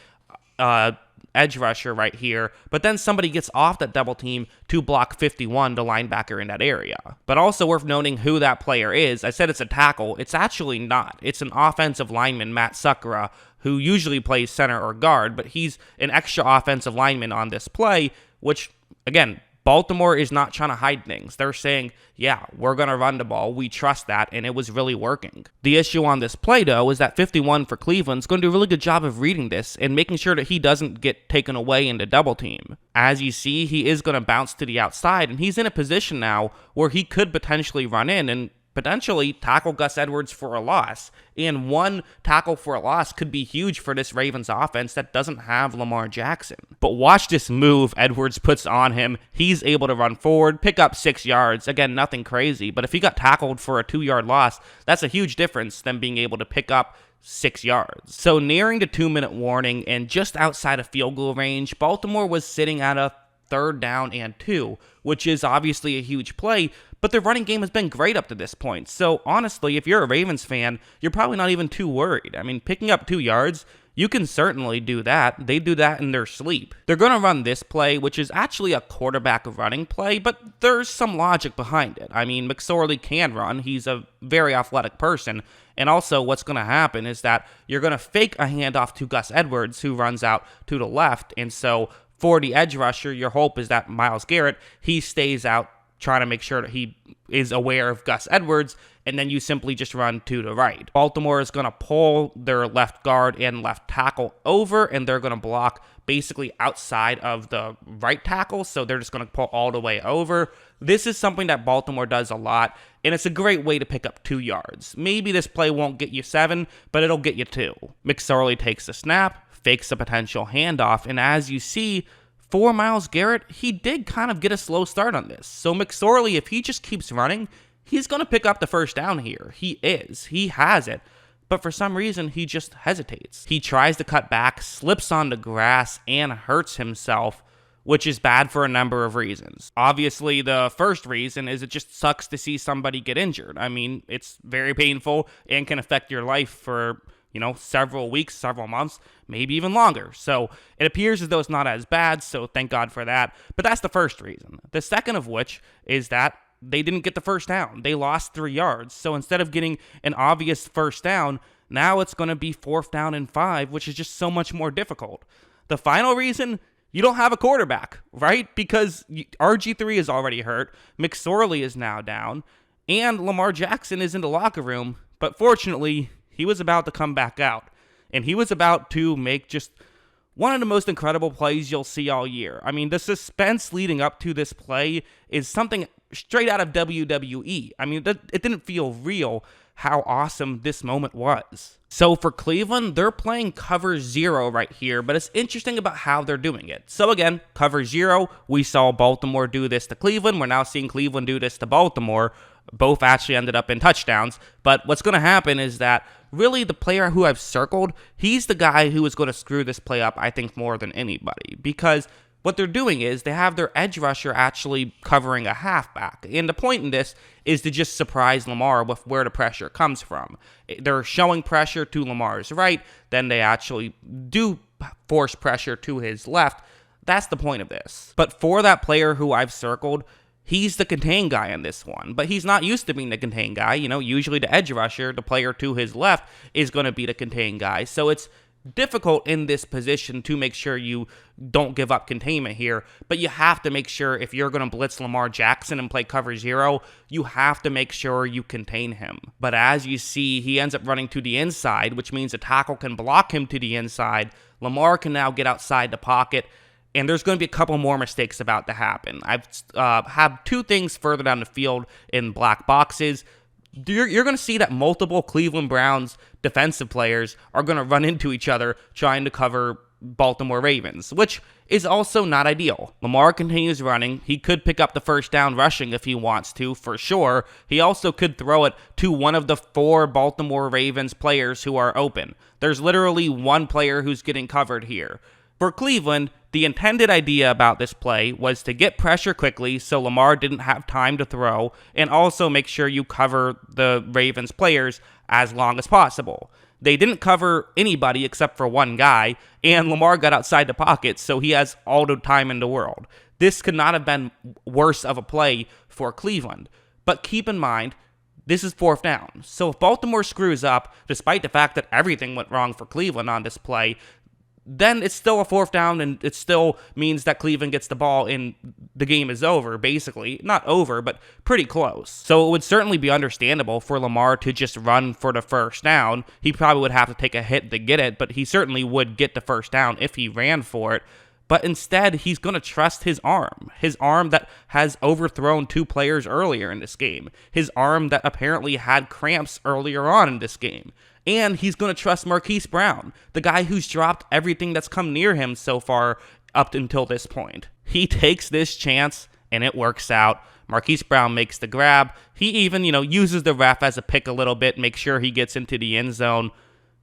edge rusher right here, but then somebody gets off that double team to block 51, the linebacker in that area. But also worth noting who that player is. I said it's a tackle. It's actually not. It's an offensive lineman, Matt Suckera, who usually plays center or guard, but he's an extra offensive lineman on this play, which, again, Baltimore is not trying to hide things. They're saying, yeah, we're going to run the ball. We trust that, and it was really working. The issue on this play, though, is that 51 for Cleveland's going to do a really good job of reading this and making sure that he doesn't get taken away into double team. As you see, he is going to bounce to the outside, and he's in a position now where he could potentially run in and potentially tackle Gus Edwards for a loss. And one tackle for a loss could be huge for this Ravens offense that doesn't have Lamar Jackson. But watch this move Edwards puts on him. He's able to run forward, pick up 6 yards. Again, nothing crazy, but if he got tackled for a 2-yard loss, that's a huge difference than being able to pick up 6 yards. So nearing the 2-minute warning and just outside of field goal range, Baltimore was sitting at a 3rd down and 2, which is obviously a huge play, but their running game has been great up to this point. So honestly, if you're a Ravens fan, you're probably not even too worried. I mean, picking up 2 yards, you can certainly do that. They do that in their sleep. They're going to run this play, which is actually a quarterback running play, but there's some logic behind it. I mean, McSorley can run. He's a very athletic person. And also what's going to happen is that you're going to fake a handoff to Gus Edwards, who runs out to the left. And so for the edge rusher, your hope is that Myles Garrett, he stays out trying to make sure that he is aware of Gus Edwards, and then you simply just run to the right. Baltimore is going to pull their left guard and left tackle over, and they're going to block basically outside of the right tackle, so they're just going to pull all the way over. This is something that Baltimore does a lot, and it's a great way to pick up 2 yards. Maybe this play won't get you 7, but it'll get you 2. McSorley takes the snap, fakes a potential handoff, and as you see, for Myles Garrett, he did kind of get a slow start on this. So McSorley, if he just keeps running, he's going to pick up the first down here. He is. He has it. But for some reason, he just hesitates. He tries to cut back, slips on the grass, and hurts himself, which is bad for a number of reasons. Obviously, the first reason is it just sucks to see somebody get injured. I mean, it's very painful and can affect your life for several weeks, several months, maybe even longer. So it appears as though it's not as bad, so thank God for that. But that's the first reason. The second of which is that they didn't get the first down. They lost 3 yards. So instead of getting an obvious first down, now it's going to be 4th down and 5, which is just so much more difficult. The final reason, you don't have a quarterback, right? Because RG3 is already hurt. McSorley is now down. And Lamar Jackson is in the locker room. But fortunately, he was about to come back out, and he was about to make just One of the most incredible plays you'll see all year. I mean, the suspense leading up to this play is something straight out of WWE. I mean, it didn't feel real how awesome this moment was. So for Cleveland, they're playing cover 0 right here, but it's interesting about how they're doing it. So again, cover 0, we saw Baltimore do this to Cleveland. We're now seeing Cleveland do this to Baltimore. Both actually ended up in touchdowns. But what's going to happen is that really the player who I've circled, he's the guy who is going to screw this play up, I think, more than anybody. Because what they're doing is they have their edge rusher actually covering a halfback. And the point in this is to just surprise Lamar with where the pressure comes from. They're showing pressure to Lamar's right, then they actually do force pressure to his left. That's the point of this. But for that player who I've circled, he's the contain guy in this one, but he's not used to being the contain guy. You know, usually the edge rusher, the player to his left, is going to be the contain guy. So it's difficult in this position to make sure you don't give up containment here, but you have to make sure if you're going to blitz Lamar Jackson and play cover 0, you have to make sure you contain him. But as you see, he ends up running to the inside, which means a tackle can block him to the inside. Lamar can now get outside the pocket, and there's going to be a couple more mistakes about to happen. I've have 2 things further down the field in black boxes. You're going to see that multiple Cleveland Browns defensive players are going to run into each other trying to cover Baltimore Ravens, which is also not ideal. Lamar continues running. He could pick up the first down rushing if he wants to, for sure. He also could throw it to one of the 4 Baltimore Ravens players who are open. There's literally one player who's getting covered here. For Cleveland, the intended idea about this play was to get pressure quickly so Lamar didn't have time to throw, and also make sure you cover the Ravens players as long as possible. They didn't cover anybody except for one guy, and Lamar got outside the pocket, so he has all the time in the world. This could not have been worse of a play for Cleveland. But keep in mind, this is 4th down. So if Baltimore screws up, despite the fact that everything went wrong for Cleveland on this play, then it's still a 4th down, and it still means that Cleveland gets the ball and the game is over, basically. Not over, but pretty close. So it would certainly be understandable for Lamar to just run for the first down. He probably would have to take a hit to get it, but he certainly would get the first down if he ran for it. But instead, he's going to trust his arm that has overthrown 2 players earlier in this game, his arm that apparently had cramps earlier on in this game. And he's going to trust Marquise Brown, the guy who's dropped everything that's come near him so far up until this point. He takes this chance, and it works out. Marquise Brown makes the grab. He even, uses the ref as a pick a little bit, make sure he gets into the end zone.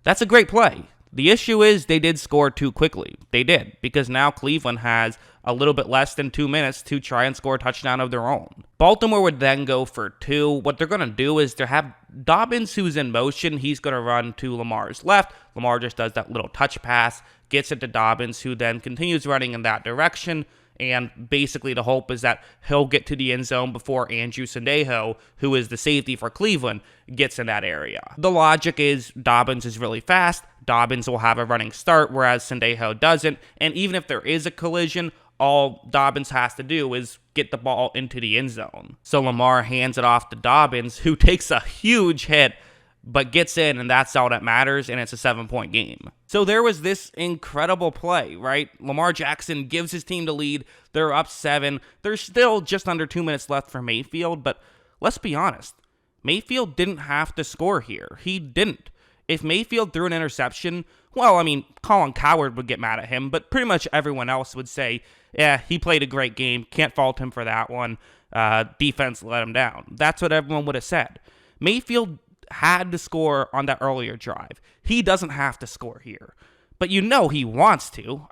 That's a great play. The issue is they did score too quickly. They did, because now Cleveland has a little bit less than 2 minutes to try and score a touchdown of their own. Baltimore would then go for 2. What they're going to do is they have Dobbins, who's in motion. He's going to run to Lamar's left. Lamar just does that little touch pass, gets it to Dobbins, who then continues running in that direction. And basically the hope is that he'll get to the end zone before Andrew Sendejo, who is the safety for Cleveland, gets in that area. The logic is Dobbins is really fast. Dobbins will have a running start, whereas Sendejo doesn't. And even if there is a collision, all Dobbins has to do is get the ball into the end zone. So Lamar hands it off to Dobbins, who takes a huge hit, but gets in, and that's all that matters, and it's a 7-point game. So there was this incredible play, right? Lamar Jackson gives his team the lead. They're up 7. There's still just under 2 minutes left for Mayfield, but let's be honest. Mayfield didn't have to score here. He didn't. If Mayfield threw an interception, well, Colin Cowherd would get mad at him, but pretty much everyone else would say, yeah, he played a great game. Can't fault him for that one. Defense let him down. That's what everyone would have said. Mayfield had to score on that earlier drive. He doesn't have to score here. But he wants to.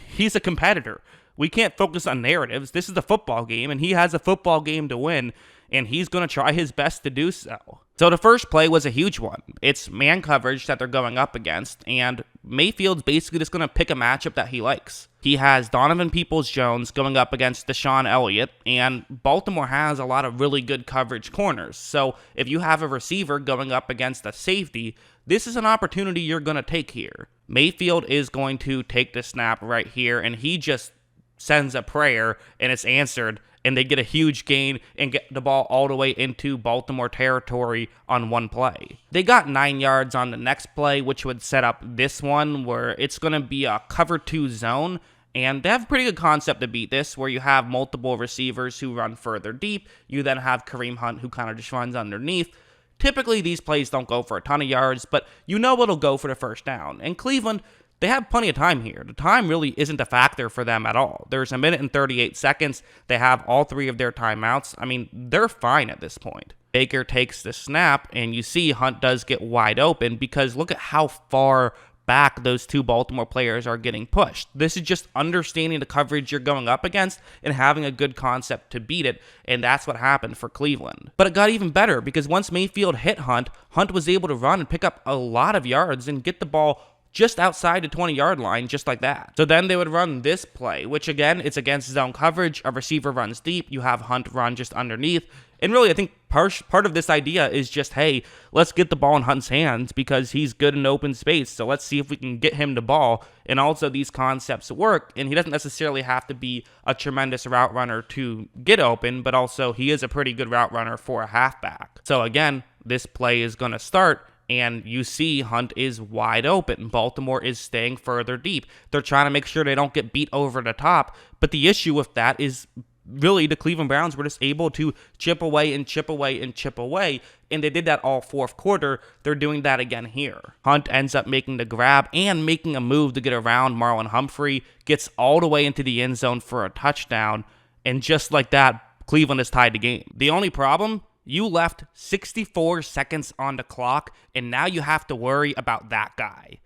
He's a competitor. We can't focus on narratives. This is a football game, and he has a football game to win, and he's going to try his best to do so. So the first play was a huge one. It's man coverage that they're going up against, and Mayfield's basically just going to pick a matchup that he likes. He has Donovan Peoples-Jones going up against Deshaun Elliott, and Baltimore has a lot of really good coverage corners. So if you have a receiver going up against a safety, this is an opportunity you're going to take here. Mayfield is going to take the snap right here, and he just sends a prayer, and it's answered, and they get a huge gain and get the ball all the way into Baltimore territory on one play. They got 9 yards on the next play, which would set up this one where it's going to be a cover 2 zone. And they have a pretty good concept to beat this, where you have multiple receivers who run further deep. You then have Kareem Hunt, who kind of just runs underneath. Typically, these plays don't go for a ton of yards, but you know it'll go for the first down. And Cleveland, they have plenty of time here. The time really isn't a factor for them at all. There's a minute and 38 seconds. They have all 3 of their timeouts. I mean, they're fine at this point. Baker takes the snap, and you see Hunt does get wide open because look at how far back those 2 Baltimore players are getting pushed. This is just understanding the coverage you're going up against and having a good concept to beat it, and that's what happened for Cleveland. But it got even better because once Mayfield hit Hunt, Hunt was able to run and pick up a lot of yards and get the ball just outside the 20-yard line, just like that. So then they would run this play, which again, it's against zone coverage. A receiver runs deep. You have Hunt run just underneath. And really, I think part of this idea is just, hey, let's get the ball in Hunt's hands because he's good in open space. So let's see if we can get him the ball. And also these concepts work. And he doesn't necessarily have to be a tremendous route runner to get open, but also he is a pretty good route runner for a halfback. So again, this play is going to start. And you see Hunt is wide open. Baltimore is staying further deep. They're trying to make sure they don't get beat over the top. But the issue with that is really the Cleveland Browns were just able to chip away and chip away and chip away. And they did that all fourth quarter. They're doing that again here. Hunt ends up making the grab and making a move to get around Marlon Humphrey. Gets all the way into the end zone for a touchdown. And just like that, Cleveland is tied the game. The only problem, you left 64 seconds on the clock, and now you have to worry about that guy.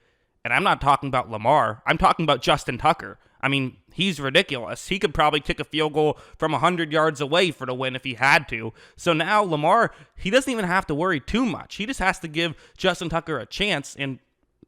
And I'm not talking about Lamar. I'm talking about Justin Tucker. I mean, he's ridiculous. He could probably kick a field goal from 100 yards away for the win if he had to. So now Lamar, he doesn't even have to worry too much. He just has to give Justin Tucker a chance, and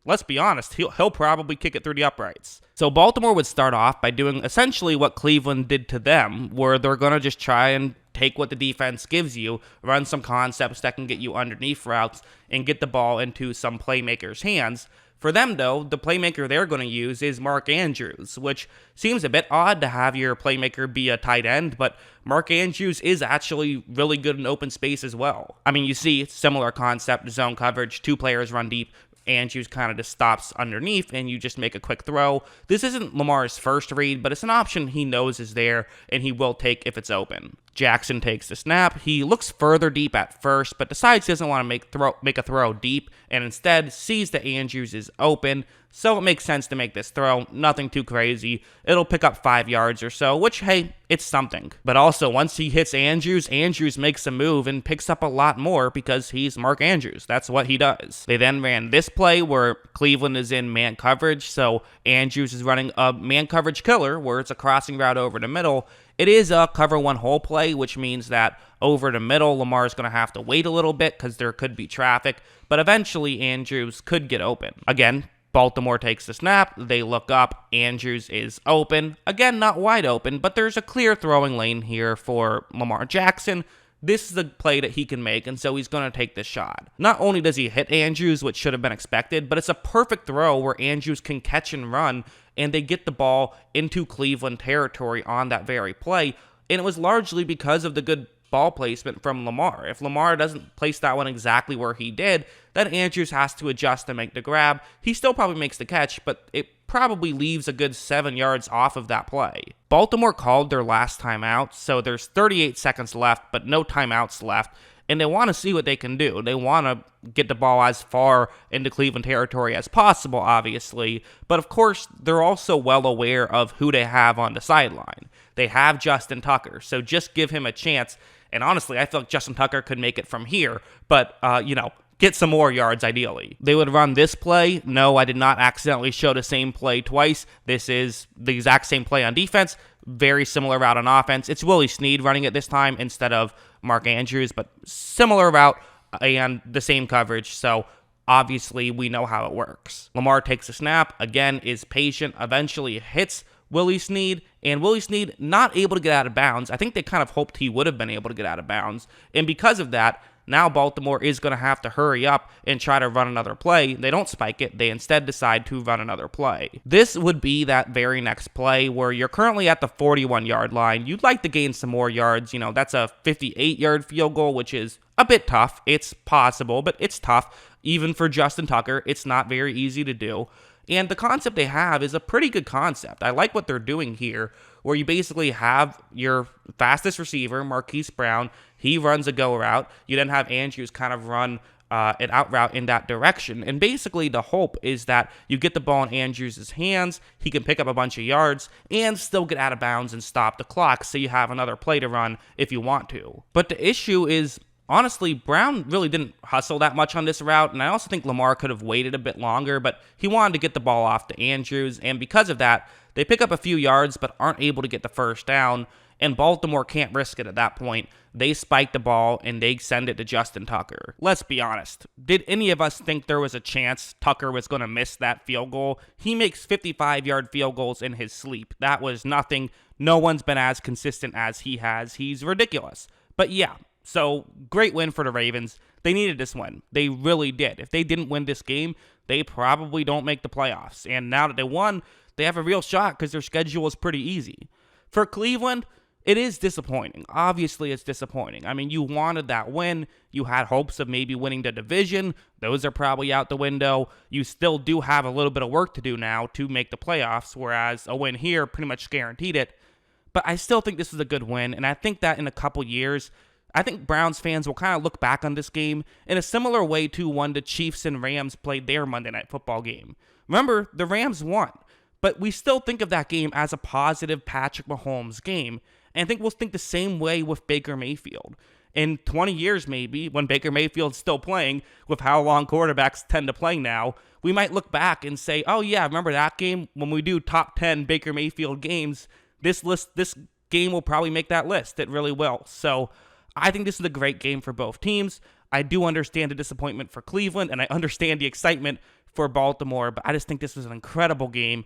let's be honest, he'll probably kick it through the uprights. So Baltimore would start off by doing essentially what Cleveland did to them, where they're going to just try and take what the defense gives you, run some concepts that can get you underneath routes, and get the ball into some playmakers' hands. For them, though, the playmaker they're going to use is Mark Andrews, which seems a bit odd to have your playmaker be a tight end, but Mark Andrews is actually really good in open space as well. I mean, you see similar concept, zone coverage, 2 players run deep, Andrews kind of just stops underneath and you just make a quick throw. This isn't Lamar's first read, but it's an option he knows is there and he will take if it's open. Jackson takes the snap. He looks further deep at first, but decides he doesn't want to make a throw deep and instead sees that Andrews is open. So it makes sense to make this throw. Nothing too crazy. It'll pick up 5 yards or so, which, hey, it's something. But also, once he hits Andrews, Andrews makes a move and picks up a lot more because he's Mark Andrews. That's what he does. They then ran this play where Cleveland is in man coverage, so Andrews is running a man coverage killer where it's a crossing route over the middle. It is a cover 1 hole play, which means that over the middle, Lamar is going to have to wait a little bit because there could be traffic, but eventually Andrews could get open. Again, Baltimore takes the snap, they look up, Andrews is open. Again, not wide open, but there's a clear throwing lane here for Lamar Jackson. This is the play that he can make, and so he's going to take this shot. Not only does he hit Andrews, which should have been expected, but it's a perfect throw where Andrews can catch and run, and they get the ball into Cleveland territory on that very play, and it was largely because of the good ball placement from Lamar. If Lamar doesn't place that one exactly where he did, then Andrews has to adjust to make the grab. He still probably makes the catch, but it probably leaves a good 7 yards off of that play. Baltimore called their last timeout, so there's 38 seconds left, but no timeouts left, and they want to see what they can do. They want to get the ball as far into Cleveland territory as possible, obviously, but of course, they're also well aware of who they have on the sideline. They have Justin Tucker, so just give him a chance. And honestly, I feel like Justin Tucker could make it from here, but, get some more yards ideally. They would run this play. No, I did not accidentally show the same play twice. This is the exact same play on defense. Very similar route on offense. It's Willie Snead running it this time instead of Mark Andrews, but similar route and the same coverage. So obviously we know how it works. Lamar takes a snap, again, is patient, eventually hits Willie Snead, and Willie Snead not able to get out of bounds. I think they kind of hoped he would have been able to get out of bounds, and because of that, Now Baltimore is going to have to hurry up and try to run another play. They don't spike it. They instead decide to run another play. This would be that very next play where you're currently at the 41-yard line. You'd like to gain some more yards. That's a 58-yard field goal, which is a bit tough. It's possible, but it's tough. Even for Justin Tucker, it's not very easy to do. And the concept they have is a pretty good concept. I like what they're doing here, where you basically have your fastest receiver, Marquise Brown. He runs a go route. You then have Andrews kind of run an out route in that direction. And basically the hope is that you get the ball in Andrews' hands, he can pick up a bunch of yards, and still get out of bounds and stop the clock so you have another play to run if you want to. But the issue is, honestly, Brown really didn't hustle that much on this route, and I also think Lamar could have waited a bit longer, but he wanted to get the ball off to Andrews, and because of that, they pick up a few yards but aren't able to get the first down, and Baltimore can't risk it at that point. They spike the ball, and they send it to Justin Tucker. Let's be honest. Did any of us think there was a chance Tucker was going to miss that field goal? He makes 55-yard field goals in his sleep. That was nothing. No one's been as consistent as he has. He's ridiculous. But yeah. So, great win for the Ravens. They needed this win. They really did. If they didn't win this game, they probably don't make the playoffs. And now that they won, they have a real shot because their schedule is pretty easy. For Cleveland, it is disappointing. Obviously, it's disappointing. I mean, you wanted that win. You had hopes of maybe winning the division. Those are probably out the window. You still do have a little bit of work to do now to make the playoffs, whereas a win here pretty much guaranteed it. But I still think this is a good win, and I think that in a couple years, I think Browns fans will kind of look back on this game in a similar way to when the Chiefs and Rams played their Monday Night Football game. Remember, the Rams won, but we still think of that game as a positive Patrick Mahomes game, and I think we'll think the same way with Baker Mayfield. In 20 years maybe, when Baker Mayfield's still playing, with how long quarterbacks tend to play now, we might look back and say, oh yeah, remember that game? When we do top 10 Baker Mayfield games, this game will probably make that list. It really will. So I think this is a great game for both teams. I do understand the disappointment for Cleveland, and I understand the excitement for Baltimore, but I just think this was an incredible game,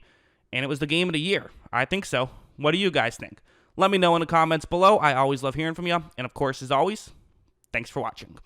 and it was the game of the year. I think so. What do you guys think? Let me know in the comments below. I always love hearing from you, and of course, as always, thanks for watching.